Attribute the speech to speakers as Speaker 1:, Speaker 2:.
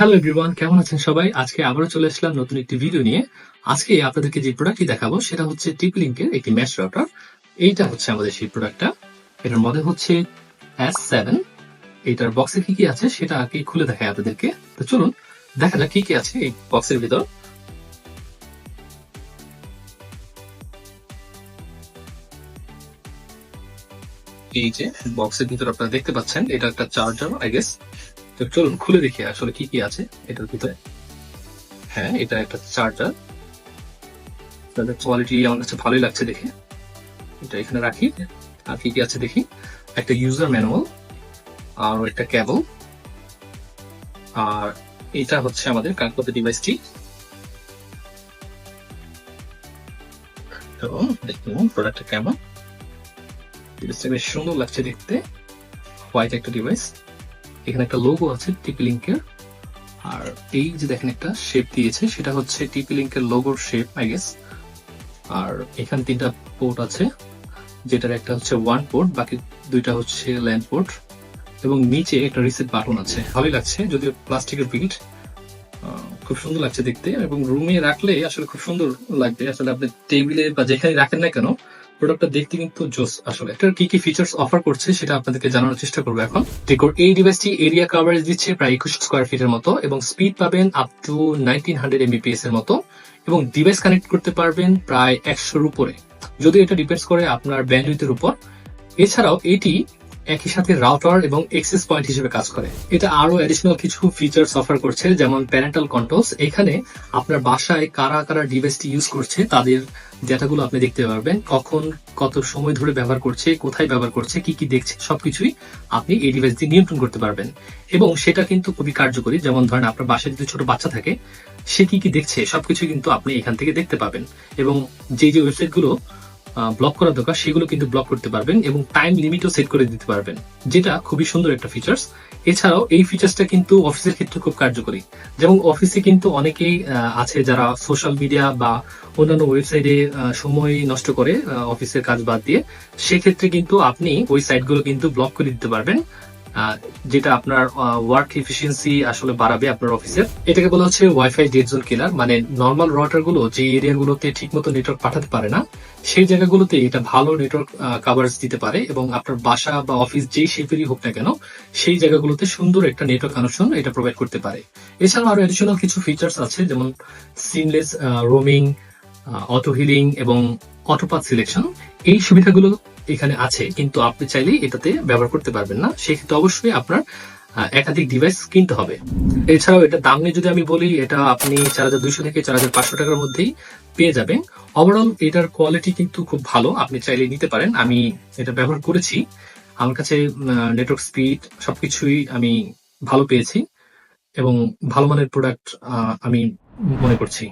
Speaker 1: Hello everyone, কেমন আছেন সবাই? আজকে আবারও চলে আসলাম নতুন একটি ভিডিও নিয়ে। আজকে আপনাদেরকে যে প্রোডাক্টটি দেখাবো সেটা হচ্ছে TP-Link-এর একটি মেশ রাউটার। এইটা হচ্ছে আমাদের সেই প্রোডাক্টটা। এটার মডেল হচ্ছে S7। এটার বক্সে কি কি আছে সেটা আগে খুলে দেখাই আপনাদেরকে। তো চলুন দেখা যাক কি কি আছে এই বক্সের ভিতর। এই যে বক্সের ভিতর আপনারা দেখতে পাচ্ছেন, এটা একটা চার্জার আই গেস। তো চলুন খুলে দেখি আসলে কি কি আছে এটার ভিতরে। হ্যাঁ, এটা একটা চার্জার। তাদের কোয়ালিটি আমার কাছে ভালোই লাগছে দেখে। এটা এখানে রাখি। আর কি কি আছে দেখি। একটা ইউজার ম্যানুয়াল, আর একটা কেবল, আর এটা হচ্ছে আমাদের কানেক্ট ডিভাইসটি। তো দেখুন প্রোডাক্টটা কেমন। ডিভাইসটা বেশ সুন্দর লাগছে দেখতে। হোয়াইট একটা ডিভাইস। এখানে একটা লোগো আছে TP-Link-এর। আর এই যে দেখেন একটা শেপ দিয়েছে, সেটা হচ্ছে TP-Link-এর লোগোর শেপ আই গেস। আর এখানে 3টা পোর্ট আছে, যেটার একটা হচ্ছে ওয়ান পোর্ট, বাকি 2টা হচ্ছে ল্যান্ড পোর্ট। এবং নিচে একটা রিসেট বাটন আছে। ভালোই লাগছে, যদিও প্লাস্টিকের বিল্ড। খুব সুন্দর লাগছে দেখতে, এবং রুমে রাখলে আসলে খুব সুন্দর লাগবে। আসলে আপনি টেবিলে বা যেখানে রাখেন না কেন, প্রোডাক্টটা দেখতে কিন্তু জোস। আসলে এটার কি কি ফিচার্স অফার করছে সেটা আপনাদেরকে জানানোর চেষ্টা করবো এখন। দেখুন, এই ডিভাইসটি এরিয়া কভারেজ দিচ্ছে প্রায় 21 স্কোয়ার ফিটের মতো, এবং স্পিড পাবেন আপ টু 1900 Mbps এর মতো, এবং ডিভাইস কানেক্ট করতে পারবেন প্রায় 100-র উপরে। যদি এটা ডিপেন্ডস করে আপনার ব্যান্ডউইথের উপর। এছাড়াও এটি একই সাথে রাউটার এবং এক্সেস পয়েন্ট হিসেবে কাজ করে। এটা আরো অ্যাডিশনাল কিছু ফিচার্স অফার করছে, যেমন প্যারেন্টাল কন্ট্রোলস। এখানে আপনার বাসায় কারা কারা ডিভাইসটি ইউজ করছে তাদের ডেটাগুলো আপনি দেখতে পারবেন, কখন কত সময় ধরে ব্যবহার করছে, কোথায় ব্যবহার করছে, কি কি দেখছে, সবকিছুই আপনি এই ডিভাইস দিয়ে নিয়ন্ত্রণ করতে পারবেন। এবং সেটা কিন্তু খুবই কার্যকরী। যেমন ধরেন আপনার বাসায় যদি ছোট বাচ্চা থাকে, সে কি কি দেখছে সবকিছু কিন্তু আপনি এখান থেকে দেখতে পাবেন। এবং যে যে ওয়েবসাইটগুলো ব্লক করা দরকার সেগুলো কিন্তু ব্লক করতে পারবেন, এবং টাইম লিমিটও সেট করে দিতে পারবেন, যেটা খুবই সুন্দর একটা ফিচার্স। এছাড়াও এই ফিচার্সটা কিন্তু অফিসের ক্ষেত্রে খুব কার্যকরী। যেমন অফিসে কিন্তু অনেকেই আছে যারা সোশ্যাল মিডিয়া বা অন্যান্য ওয়েবসাইটে সময় নষ্ট করে অফিসের কাজ বাদ দিয়ে। সেক্ষেত্রে কিন্তু আপনি ওই সাইটগুলো কিন্তু ব্লক করে দিতে পারবেন, যেটা আপনার ওয়ার্ক এফিসিয়েন্সি আসলে বাড়াবে আপনার অফিসের। এটাকে বলা হচ্ছে ওয়াইফাই ডেড জোন কিলার। মানে নর্মাল রাউটার গুলো যে এরিয়াগুলোতে ঠিকমতো নেটওয়ার্ক পাঠাতে পারে না, সেই জায়গাগুলোতে এটা ভালো নেটওয়ার্ক কাভারেজ দিতে পারে, এবং আপনার বাসা বা অফিস যেই শেপেরই হোক না কেন, সেই জায়গাগুলোতে সুন্দর একটা নেটওয়ার্ক কানেকশন এটা প্রোভাইড করতে পারে। এছাড়াও আরো এডিশনাল কিছু ফিচার্স আছে, যেমন সিমলেস রোমিং, অটো হিলিং এবং অটোপাথ সিলেকশন। এই সুবিধাগুলো এখানে আছে, কিন্তু আপনি চাইলেই এটাতে ব্যবহার করতে পারবেন না। সেক্ষেত্রে অবশ্যই আপনার একাধিক ডিভাইস কিনতে হবে। এছাড়াও এটা দাম নিয়ে যদি আমি বলি, এটা আপনি 4200 থেকে 4500 টাকার মধ্যেই পেয়ে যাবেন। ওভারঅল এটার কোয়ালিটি কিন্তু খুব ভালো, আপনি চাইলে নিতে পারেন। আমি এটা ব্যবহার করেছি, আমার কাছে নেটওয়ার্ক স্পিড সবকিছুই আমি ভালো পেয়েছি, এবং ভালো মানের প্রোডাক্ট আমি মনে করছি।